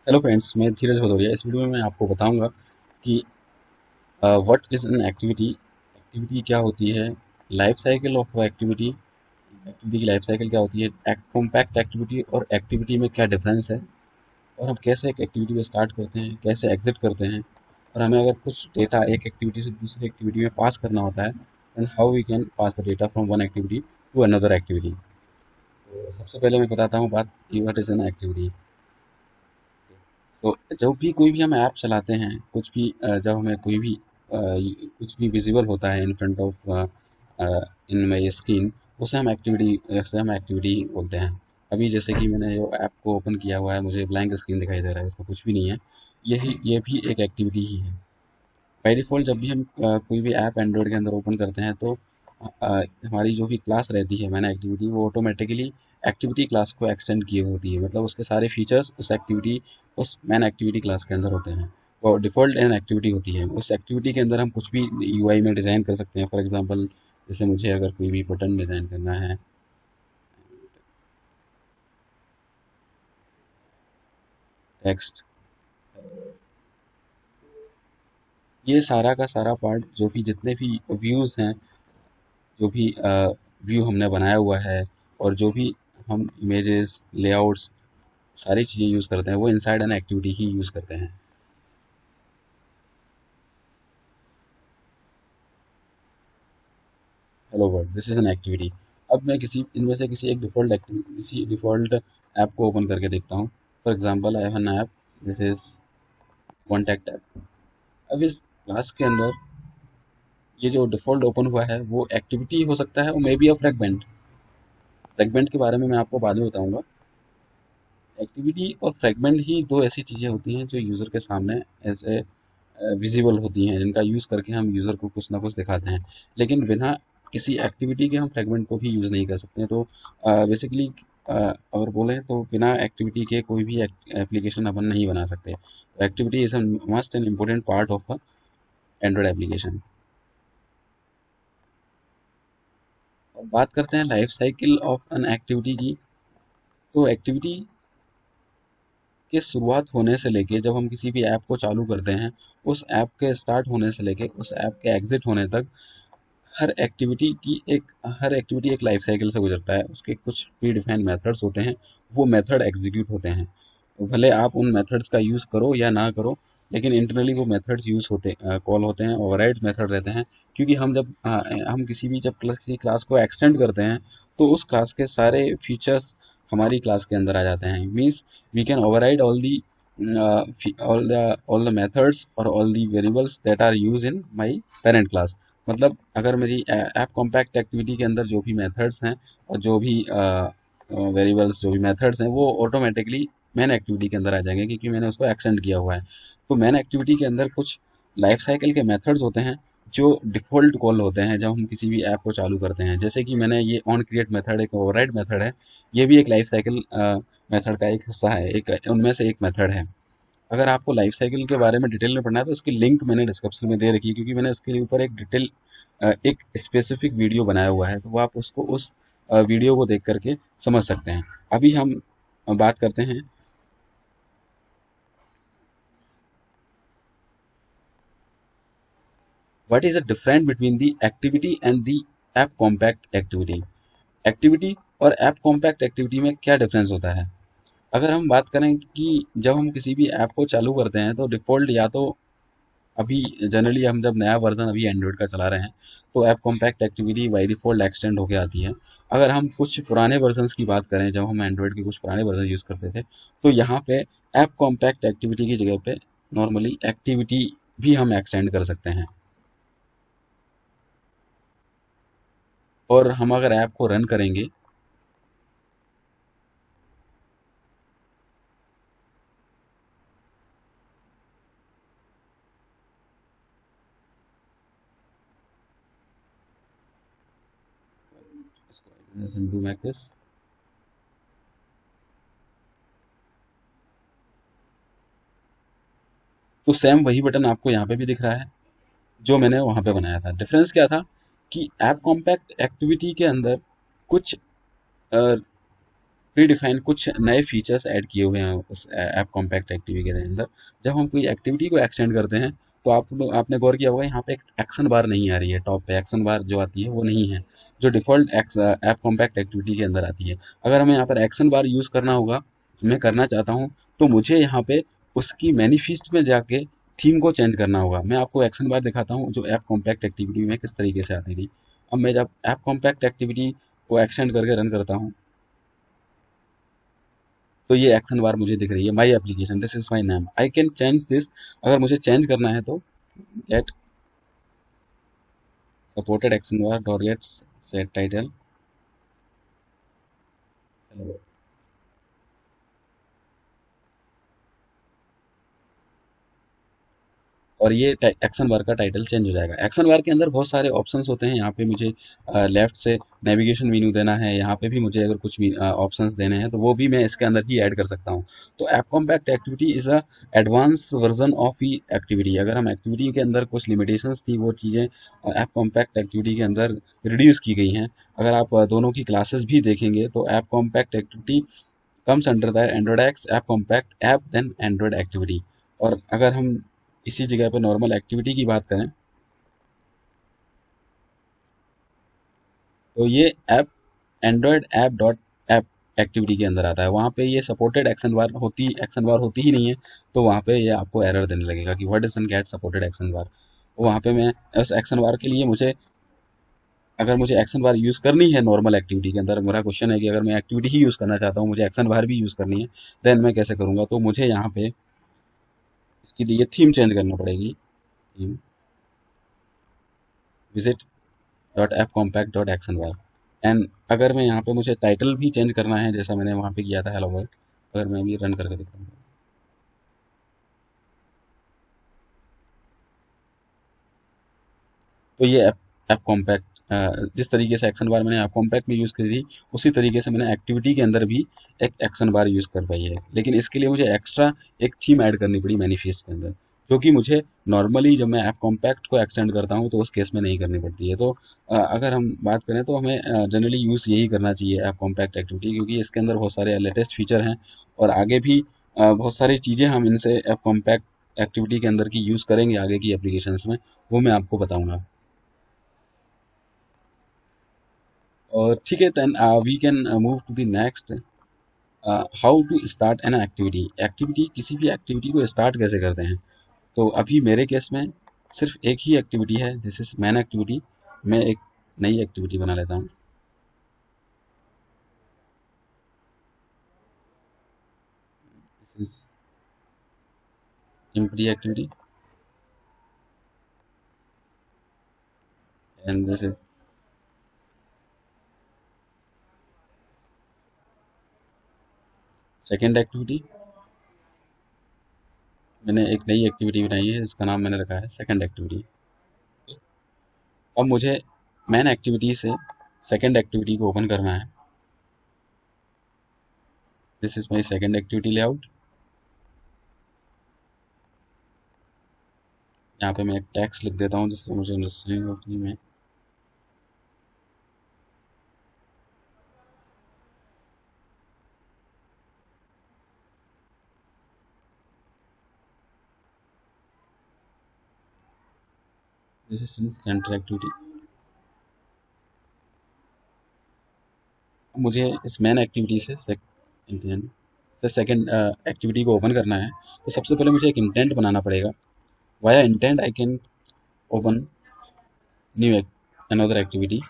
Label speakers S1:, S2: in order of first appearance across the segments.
S1: Hello friends, मैं धीरज भदौरिया। इस video में मैं आपको बताऊंगा कि what is an activity. Activity क्या होती है, life cycle of activity, activity की लाइफ साइकिल क्या होती है, कॉम्पैक्ट एक्टिविटी और एक्टिविटी में क्या डिफरेंस है, और हम कैसे एक एक्टिविटी को स्टार्ट करते हैं, कैसे एग्जिट करते हैं, और हमें अगर कुछ डेटा एक एक्टिविटी से दूसरी एक्टिविटी में पास करना होता है, and how we can pass the data from one activity to another activity. तो सबसे पहले मैं बताता हूँ बात कि व्हाट इज़ एन एक्टिविटी। तो जब भी कोई भी हम ऐप चलाते हैं, कुछ भी जब हमें कोई भी कुछ भी विजिबल होता है in front of in my screen, उसे हम एक्टिविटी बोलते हैं। अभी जैसे कि मैंने जो ऐप को ओपन किया हुआ है, मुझे ब्लैंक स्क्रीन दिखाई दे रहा है, इसमें कुछ भी नहीं है। ये भी एक एक्टिविटी ही है। बाई डिफ़ॉल्ट जब भी हम कोई भी ऐप एंड्रॉयड के अंदर ओपन करते हैं, तो हमारी जो भी क्लास रहती है मैन एक्टिविटी, वो ऑटोमेटिकली एक्टिविटी क्लास को एक्सटेंड किए होती है। मतलब उसके सारे फीचर्स उस मैन एक्टिविटी क्लास के अंदर होते हैं। वो डिफ़ॉल्ट एन एक्टिविटी होती है। उस एक्टिविटी के अंदर हम कुछ भी यूआई में डिज़ाइन कर सकते हैं। फॉर एग्जांपल, जैसे मुझे अगर कोई भी बटन डिज़ाइन करना है, टेक्स्ट, ये सारा का सारा पार्ट, जो भी जितने भी व्यूज़ हैं, जो भी व्यू हमने बनाया हुआ है, और जो भी हम इमेजेस, लेआउट्स, सारी चीज़ें यूज़ करते हैं, वो inside an activity he use करते हैं। Hello world, this is an activity. अब मैं किसी इनमें से किसी डिफ़ॉल्ट ऐप को ओपन करके देखता हूँ। For example, I have an app, this is contact app. अब इस क्लास के अंदर ये जो डिफ़ॉल्ट ओपन हुआ है, वो एक्टिविटी हो सकता है, और may be a fragment. Fragment के बारे में मैं आपको बाद में बताऊंगा। एक्टिविटी और फ्रेगमेंट ही दो ऐसी चीज़ें होती हैं जो यूज़र के सामने एज ए विजिबल होती हैं, जिनका यूज़ करके हम यूज़र को कुछ ना कुछ दिखाते हैं। लेकिन बिना किसी एक्टिविटी के हम फ्रेगमेंट को भी यूज़ नहीं कर सकते। तो बेसिकली अगर बोलें तो बिना एक्टिविटी के कोई भी एप्लीकेशन अपन नहीं बना सकते। तो activity is must an important part of a Android application. और बात करते हैं life cycle of an activity की। तो एक्टिविटी के शुरुआत होने से लेके, जब हम किसी भी ऐप को चालू करते हैं, उस ऐप के स्टार्ट होने से लेके उस ऐप के एग्जिट होने तक, हर एक्टिविटी की एक हर एक्टिविटी एक लाइफ साइकिल से गुजरता है। उसके कुछ प्री डिफाइंड मेथड्स होते हैं, वो मेथड एग्जीक्यूट होते हैं। तो भले आप उन मेथड्स का यूज़ करो या ना करो, लेकिन इंटरनली वो मेथड्स यूज़ होते कॉल होते हैं, ओवरराइड मेथड रहते हैं। क्योंकि हम किसी क्लास को एक्सटेंड करते हैं, तो उस क्लास के सारे फीचर्स हमारी क्लास के अंदर आ जाते हैं। Means we can override all the methods और all the variables that are use in my parent class. मतलब अगर मेरी ऐप कॉम्पैक्ट एक्टिविटी के अंदर जो भी मेथड्स हैं, और जो भी वेरिएबल्स, जो भी मेथड्स हैं, वो ऑटोमेटिकली मैन एक्टिविटी के अंदर आ जाएंगे, क्योंकि मैंने उसको एक्सटेंड किया हुआ है। तो मैन एक्टिविटी के अंदर कुछ लाइफ साइकिल के मेथड्स होते हैं, जो डिफ़ॉल्ट कॉल होते हैं जब हम किसी भी ऐप को चालू करते हैं। जैसे कि मैंने ये ऑन क्रिएट मेथड, एक ओवरराइड मेथड है। ये भी एक लाइफ साइकिल मेथड का एक हिस्सा है, एक उनमें से एक मेथड है। अगर आपको लाइफ साइकिल के बारे में डिटेल में पढ़ना है, तो उसकी लिंक मैंने डिस्क्रिप्शन में दे रखी है, क्योंकि मैंने उसके ऊपर एक स्पेसिफिक वीडियो बनाया हुआ है। तो वो आप उसको उस वीडियो को देख करके समझ सकते हैं। अभी हम बात करते हैं, what is the difference between the activity and the app compact activity. Activity और ऐप कॉम्पैक्ट एक्टिविटी में क्या डिफरेंस होता है। अगर हम बात करें कि जब हम किसी भी ऐप को चालू करते हैं, तो डिफ़ॉल्ट या तो अभी जनरली हम जब नया वर्जन अभी एंड्रॉयड का चला रहे हैं, तो app compact activity by default extend होके आती है। अगर हम कुछ पुराने वर्जन्स की बात करें, जब हम एंड्रॉयड के कुछ पुराने वर्जन यूज़ करते थे, तो यहाँ पे ऐप कॉम्पैक्ट एक्टिविटी की जगह पे नॉर्मली एक्टिविटी भी हम एक्सटेंड कर सकते हैं। और हम अगर ऐप को रन करेंगे, डू मैक दिस, तो सेम वही बटन आपको यहाँ पे भी दिख रहा है, जो मैंने वहाँ पे बनाया था। डिफरेंस क्या था कि ऐप कॉम्पैक्ट एक्टिविटी के अंदर कुछ प्री डिफाइन कुछ नए फीचर्स ऐड किए हुए हैं उस ऐप कॉम्पैक्ट एक्टिविटी के अंदर। जब हम कोई एक्टिविटी को एक्सटेंड करते हैं तो आपने गौर किया होगा यहाँ पे एक एक्शन बार नहीं आ रही है, टॉप पे एक्शन बार जो आती है वो नहीं है, जो डिफ़ॉल्ट ऐप कॉम्पैक्ट एक्टिविटी के अंदर आती है। अगर हमें यहाँ पर एक्शन बार यूज़ करना होगा, मैं करना चाहता हूँ, तो मुझे यहाँ पे उसकी मैनिफेस्ट में जाके थीम को चेंज करना होगा। मैं आपको एक्शन बार दिखाता हूँ जो ऐप कॉम्पैक्ट एक्टिविटी में किस तरीके से आती थी। अब मैं जब ऐप कॉम्पैक्ट एक्टिविटी को एक्सटेंड करके रन करता हूँ तो ये एक्शन बार मुझे दिख रही है, my application, this is my name, I can change this. अगर मुझे चेंज करना है तो get supported action bar dot get set title. और ये एक्शन बार का टाइटल चेंज हो जाएगा। एक्शन बार के अंदर बहुत सारे ऑप्शंस होते हैं। यहाँ पे मुझे लेफ्ट से नेविगेशन मेन्यू देना है, यहाँ पे भी मुझे अगर कुछ भी ऑप्शंस देने हैं तो वो भी मैं इसके अंदर ही ऐड कर सकता हूँ। तो app compact activity is a advance version of E activity. अगर हम एक्टिविटी के अंदर कुछ लिमिटेशंस थी वो चीज़ें ऐप कॉम्पैक्ट एक्टिविटी के अंदर रिड्यूस की गई हैं। अगर आप दोनों की क्लासेस भी देखेंगे तो app compact activity comes under the Android X app compact app then Android activity. और अगर हम इसी जगह पे नॉर्मल एक्टिविटी की बात करें तो ये app Android app dot app activity के अंदर आता है। वहाँ पे ये सपोर्टेड एक्शन बार होती ही नहीं है, तो वहाँ पे ये आपको एरर देने लगेगा कि what doesn't get supported action bar. वहाँ पे मैं उस एक्शन बार के लिए मुझे, अगर मुझे एक्शन बार यूज़ करनी है नॉर्मल एक्टिविटी के अंदर, मेरा क्वेश्चन है कि अगर मैं एक्टिविटी ही यूज़ करना चाहता हूँ, मुझे एक्शन बार भी यूज़ करनी है, देन मैं कैसे करूँगा? तो मुझे यहाँ पे इसके लिए थीम चेंज करना पड़ेगी। Theme visit dot app compact dot action bar. And अगर मैं यहाँ पे मुझे टाइटल भी चेंज करना है जैसा मैंने वहाँ पे किया था हेलो वर्ल्ड, अगर मैं अभी रन करके दिखाऊँ तो ये ऐप कॉम्पैक्ट, जिस तरीके से एक्शन बार मैंने ऐप कॉम्पैक्ट में यूज़ करी थी उसी तरीके से मैंने एक्टिविटी के अंदर भी एक एक्शन बार यूज़ कर पाई है। लेकिन इसके लिए मुझे एक्स्ट्रा एक थीम ऐड करनी पड़ी मैनिफेस्ट के अंदर, जो कि मुझे नॉर्मली जब मैं ऐप कॉम्पैक्ट को एक्सटेंड करता हूँ तो उस केस में नहीं करनी पड़ती है। तो अगर हम बात करें तो हमें जनरली यूज़ यही करना चाहिए ऐप कॉम्पैक्ट एक्टिविटी, क्योंकि इसके अंदर बहुत सारे लेटेस्ट फीचर हैं और आगे भी बहुत सारी चीज़ें हम इनसे ऐप कॉम्पैक्ट एक्टिविटी के अंदर की यूज़ करेंगे आगे की एप्लीकेशंस में, वो मैं आपको बताऊंगा। और ठीक है, then we can move to the next, how to start an activity. Activity, किसी भी एक्टिविटी को स्टार्ट कैसे करते हैं? तो अभी मेरे केस में सिर्फ एक ही एक्टिविटी है, दिस इज मैन एक्टिविटी। मैं एक नई एक्टिविटी बना लेता हूँ, this is empty activity and this is second activity. मैंने एक नई एक्टिविटी बनाई है जिसका नाम मैंने रखा है सेकेंड एक्टिविटी। अब मुझे मैन एक्टिविटी से सेकेंड एक्टिविटी को ओपन करना है, this is my second activity layout. यहाँ पे मैं एक टैक्स लिख देता हूँ जिससे मुझे अंडरस्टैंडिंग होती है। This is centre activity. मुझे इस मेन एक्टिविटी से सेकेंड एक्टिविटी को ओपन करना है, तो सबसे पहले मुझे एक इंटेंट बनाना पड़ेगा। Via intent I can open new another activity.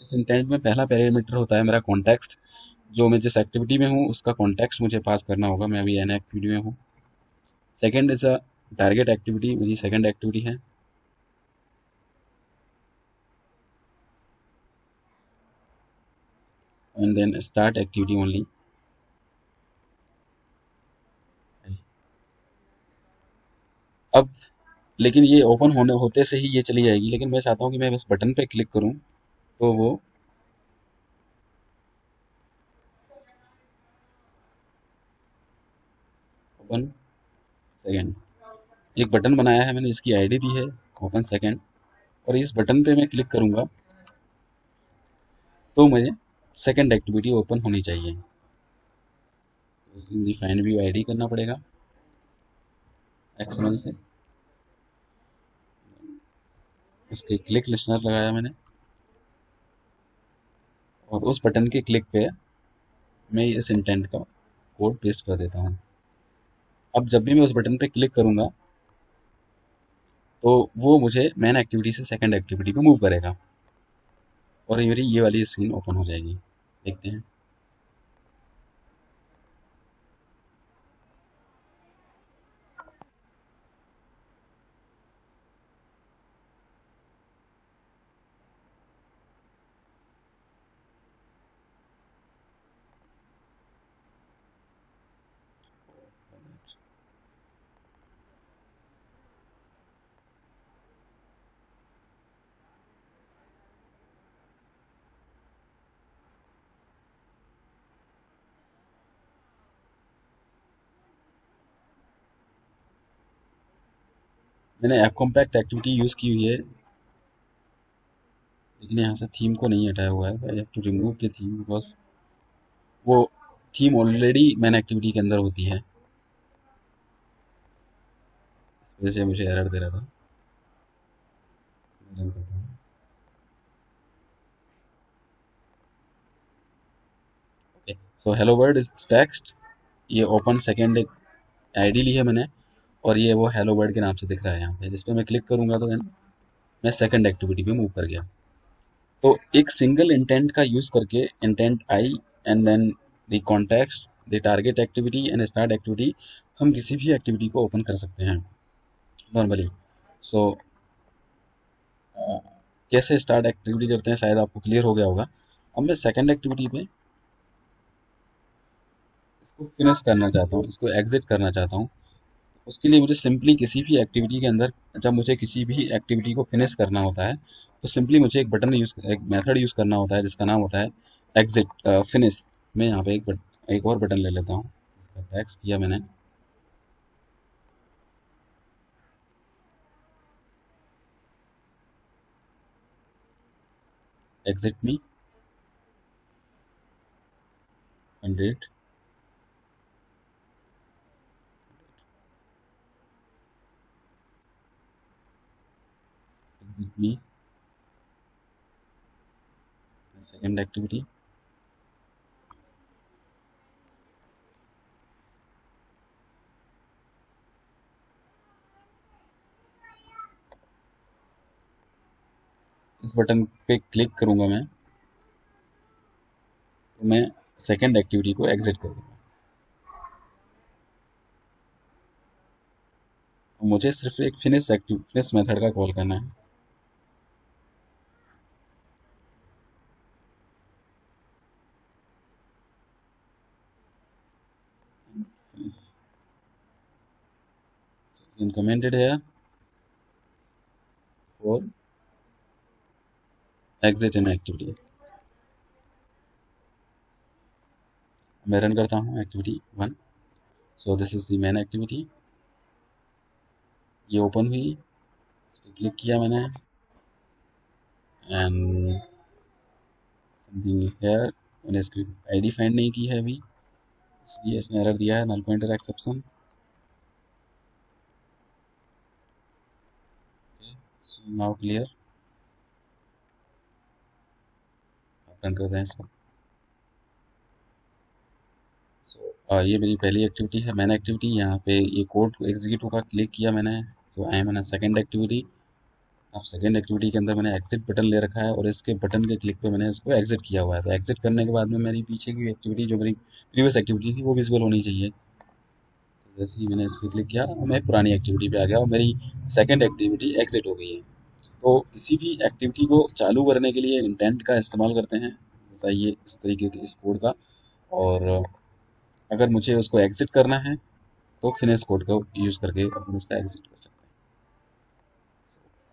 S1: इस इंटेंट में पहला पैरामीटर होता है मेरा कॉन्टेक्स्ट, जो मैं जिस एक्टिविटी में हूँ उसका कॉन्टेक्स्ट मुझे पास करना होगा। मैं अभी एन एक्टिविटी में हूँ। Second is a target activity, मेरी सेकेंड एक्टिविटी है। And then start activity only. अब लेकिन ये ओपन होने होते से ही ये चली जाएगी, लेकिन मैं चाहता हूँ कि मैं बस बटन पे क्लिक करूँ तो वो ओपन सेकेंड। एक बटन बनाया है मैंने, इसकी आईडी दी है ओपन सेकेंड, और इस बटन पे मैं क्लिक करूंगा तो मुझे सेकंड एक्टिविटी ओपन होनी चाहिए। डिफाइन व्यू आईडी करना पड़ेगा एक्सएमएल से। उसके क्लिक लिस्नर लगाया मैंने, और उस बटन के क्लिक पे मैं इस इंटेंट का कोड पेस्ट कर देता हूँ। अब जब भी मैं उस बटन पे क्लिक करूंगा तो वो मुझे मेन एक्टिविटी से सेकंड एक्टिविटी पे मूव करेगा, और ये मेरी ये वाली स्क्रीन ओपन हो जाएगी। देखते हैं। मैंने ऐप कॉम्पैक्ट एक्टिविटी यूज़ की हुई है, लेकिन यहाँ से थीम को नहीं हटाया हुआ है। I have to remove the theme because वो थीम ऑलरेडी मैन एक्टिविटी के अंदर होती है, इस वजह से मुझे एरर दे रहा था। रन करता हूँ। Okay, so hello world is text. ये ओपन सेकेंड आईडी ली है मैंने, और ये वो हेलो वर्ल्ड के नाम से दिख रहा है यहाँ पे। जिस पे मैं क्लिक करूंगा तो मैं सेकंड एक्टिविटी पे मूव कर गया। तो एक सिंगल इंटेंट का यूज करके, intent I and then the context, the target activity and start activity, हम किसी भी एक्टिविटी को ओपन कर सकते हैं नॉर्मली। सो कैसे स्टार्ट एक्टिविटी करते हैं शायद आपको क्लियर हो गया होगा। अब मैं सेकंड एक्टिविटी पे इसको फिनिश करना चाहता हूँ, इसको एग्जिट करना चाहता हूँ। उसके लिए मुझे सिंपली किसी भी एक्टिविटी के अंदर, जब मुझे किसी भी एक्टिविटी को फिनिश करना होता है, तो सिंपली मुझे एक मेथड यूज करना होता है जिसका नाम होता है एग्जिट फिनिश। मैं यहाँ पे एक और बटन ले लेता हूँ, इसका टैक्स किया मैंने, एग्जिट मी 100, एग्जिट मी सेकेंड एक्टिविटी। इस बटन पे क्लिक करूंगा मैं, तो मैं सेकेंड एक्टिविटी को एग्जिट करूंगा। मुझे सिर्फ एक फिनिश मेथड का कॉल करना है। Finish. Commented here for exit in activity। मैं रन करता हूँ activity 1। So this is the main activity. ये ओपन हुई, इस पर क्लिक किया मैंने, एंड समथिंग हियर। मैंने इसकी आईडी फाइंड नहीं की है अभी, इसलिए इसने एरर दिया है, null pointer exception. Now clear. Run करते हैं इसको। ये मेरी पहली एक्टिविटी है, मैन एक्टिविटी। यहाँ पे ये कोड को एग्जीक्यूट होगा, क्लिक किया मैंने, so I am in second activity. अब सेकेंड एक्टिविटी के अंदर मैंने एग्जिट बटन ले रखा है, और इसके बटन के क्लिक पे मैंने इसको एग्जिट किया हुआ है। तो एग्जिट करने के बाद में मेरी पीछे की एक्टिविटी, जो मेरी प्रीवियस एक्टिविटी थी, वो विजिबल होनी चाहिए। तो जैसे ही मैंने इस पर क्लिक किया, मैं पुरानी एक्टिविटी पे आ गया, और मेरी सेकेंड एक्टिविटी एग्जिट हो गई है। तो किसी भी एक्टिविटी को चालू करने के लिए इंटेंट का इस्तेमाल करते हैं, जैसा ये इस तरीके के इस कोड का। और अगर मुझे उसको एग्जिट करना है तो फिनिश कोड का यूज़ करके अपन उसका एग्जिट कर सकते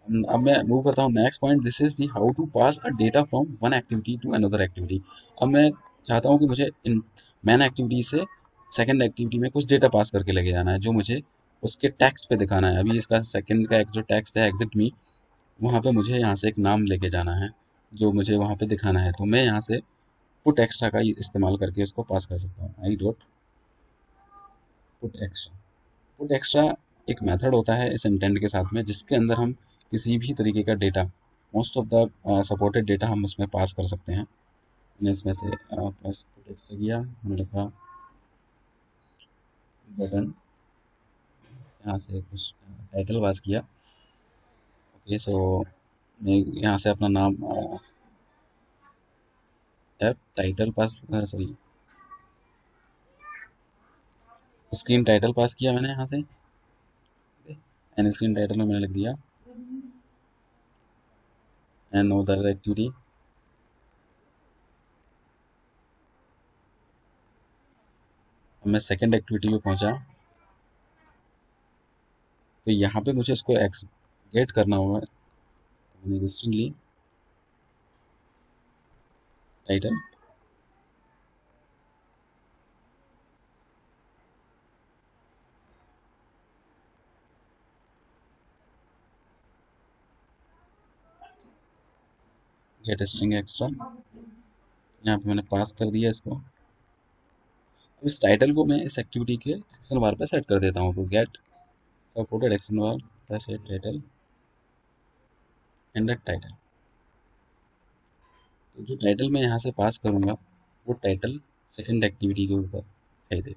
S1: हैं। अब मैं मूव करता हूँ next point. This is the how to pass a data from one activity to another activity. अब मैं चाहता हूँ कि मुझे इन मैन एक्टिविटी से सेकेंड एक्टिविटी में कुछ डेटा पास करके लेके जाना है, जो मुझे उसके टेक्स्ट पे दिखाना है। अभी इसका सेकेंड का एक जो टेक्स्ट है एग्जिट मी, वहाँ पे मुझे यहाँ से एक नाम लेके जाना है, जो मुझे वहाँ पे दिखाना है। तो मैं यहाँ से पुट एक्स्ट्रा का इस्तेमाल करके उसको पास कर सकता हूँ। I dot put extra. Put extra एक मेथड होता है इस इंटेंट के साथ में, जिसके अंदर हम किसी भी तरीके का data, most of the supported data हम उसमें पास कर सकते हैं। मैंने इसमें से पास पुट एक्स्ट्रा किया, मैंने लिखा बटन, यहाँ से कुछ टाइटल पास किया। ओके, सो मैं यहाँ से अपना नाम ऐप टाइटल पास, सॉरी, स्क्रीन टाइटल पास किया मैंने यहाँ से। एन स्क्रीन टाइटल में मैंने लिख दिया एन अदर एक्टिविटी। मैं सेकंड एक्टिविटी पे पहुंचा, तो यहाँ पे मुझे इसको गेट करना होगा। मैंने रिस्ट्रिक्टली टाइटल गेट स्ट्रिंग एक्स्ट्रा, यहाँ पे मैंने पास कर दिया इसको। अब इस टाइटल को मैं इस एक्टिविटी के एक्शन बार पे सेट कर देता हूँ। तो get supported action bar set title and title. तो जो टाइटल मैं यहाँ से पास करूँगा वो टाइटल सेकंड एक्टिविटी के ऊपर दिखाई दे।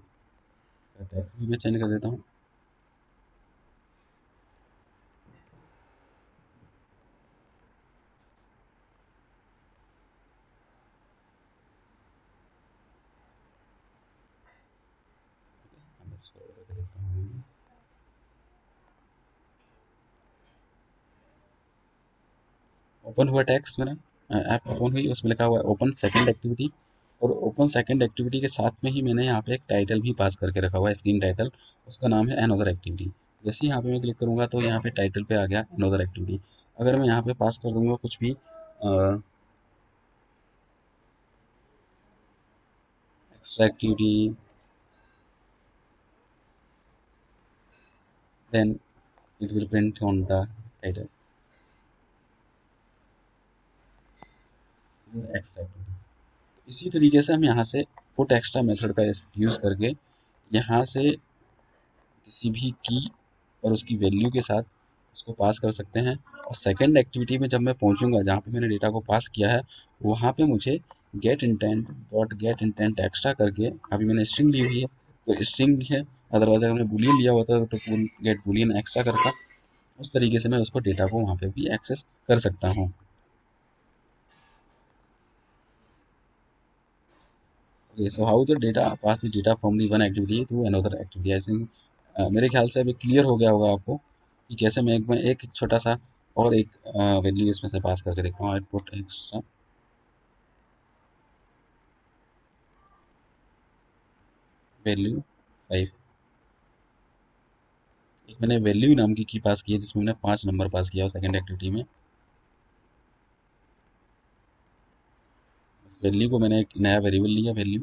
S1: टाइटल भी मैं चेंज कर देता हूँ। ओपन हुआ टैक्स मेरा, ऐप ओपन हुई, उसमें लिखा हुआ है ओपन सेकंड एक्टिविटी। और ओपन सेकंड एक्टिविटी के साथ में ही मैंने यहाँ पे एक टाइटल भी पास करके रखा हुआ है, स्क्रीन टाइटल। उसका नाम है अनदर एक्टिविटी। जैसे ही यहाँ पे मैं क्लिक करूँगा तो यहाँ पे टाइटल पे आ गया अनदर एक्टिविटी। अगर मैं यहाँ पे पास कर दूंगा कुछ भी extra activity, then it will print on the title extra activity. इसी तरीके से हम यहाँ से पुट एक्स्ट्रा मेथड का यूज़ करके यहाँ से किसी भी की और उसकी वैल्यू के साथ उसको पास कर सकते हैं। और सेकंड एक्टिविटी में जब मैं पहुंचूंगा जहाँ पे मैंने डेटा को पास किया है, वहाँ पे मुझे get intent dot get intent extra करके, अभी मैंने स्ट्रिंग ली हुई है तो स्ट्रिंग है, अदरवाइज अगर मैं बुलियन लिया होता तो गेट बुलियन एक्स्ट्रा करता। उस तरीके से मैं उसको डेटा को वहाँ पे भी एक्सेस कर सकता हूँ। Okay, so how the data pass the data from the one activity to another activity. I think मेरे ख्याल से अभी क्लियर हो गया होगा आपको कि कैसे मैं एक छोटा सा और एक वैल्यू इसमें से पास करके देखता हूँ। Output extra value 5। एक मैंने वैल्यू नाम की पास की है जिसमें मैंने 5 नंबर पास किया सेकंड एक्टिविटी में। वैल्यू को मैंने एक नया वेरिएबल लिया, value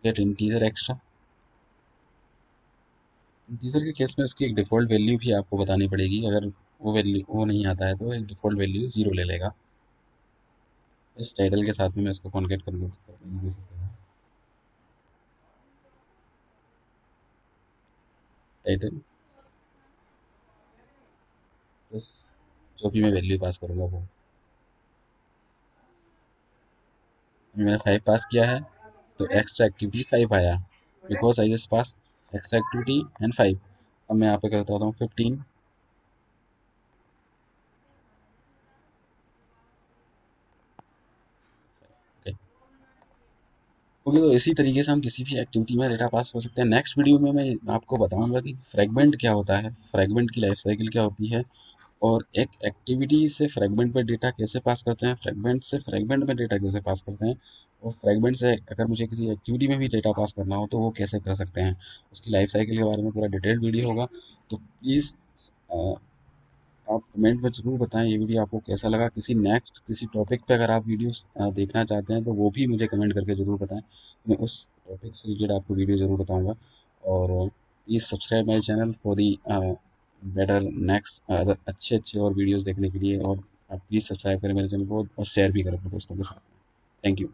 S1: gate integer extra. Integer के केस में उसकी एक डिफ़ॉल्ट वैल्यू भी आपको बतानी पड़ेगी। अगर वो वैल्यू वो नहीं आता है तो एक डिफ़ॉल्ट वैल्यू 0 ले लेगा। इस टाइटल के साथ में मैं इसको कॉन्केट कर दूँ। टाइटल प्लस जो भी मैं वैल्यू पास करूँगा वो, मैंने 5 पास किया है तो एक्स्ट्रा एक्टिविटी 5 आया, because I just pass extra activity and 5। अब मैं यहाँ पे करता हूँ 15। ओके, ओके, तो इसी तरीके से हम किसी भी एक्टिविटी में डेटा पास कर सकते हैं। नेक्स्ट वीडियो में मैं आपको बताऊंगा कि फ्रेगमेंट क्या होता है, फ्रेगमेंट की लाइफ साइकिल क्या होती है, और एक एक्टिविटी से फ्रेगमेंट में डेटा कैसे पास करते हैं, फ्रेगमेंट से फ्रेगमेंट में डेटा कैसे पास करते हैं, और फ्रेगमेंट से अगर मुझे किसी एक्टिविटी में भी डेटा पास करना हो तो वो कैसे कर सकते हैं। उसकी लाइफ साइकिल के बारे में पूरा डिटेल्ड वीडियो होगा। तो प्लीज़ आप कमेंट में ज़रूर बताएं ये वीडियो आपको कैसा लगा। किसी नेक्स्ट किसी टॉपिक पे अगर आप वीडियोस देखना चाहते हैं तो वो भी मुझे कमेंट करके ज़रूर बताएं। मैं उस टॉपिक से रिलेटेड आपको वीडियो ज़रूर बताऊंगा। और please subscribe my channel for the better next other अच्छे अच्छे और वीडियोस देखने के लिए। और आप प्लीज़ सब्सक्राइब करें मेरे चैनल को और शेयर भी करें अपने दोस्तों के साथ। Thank you.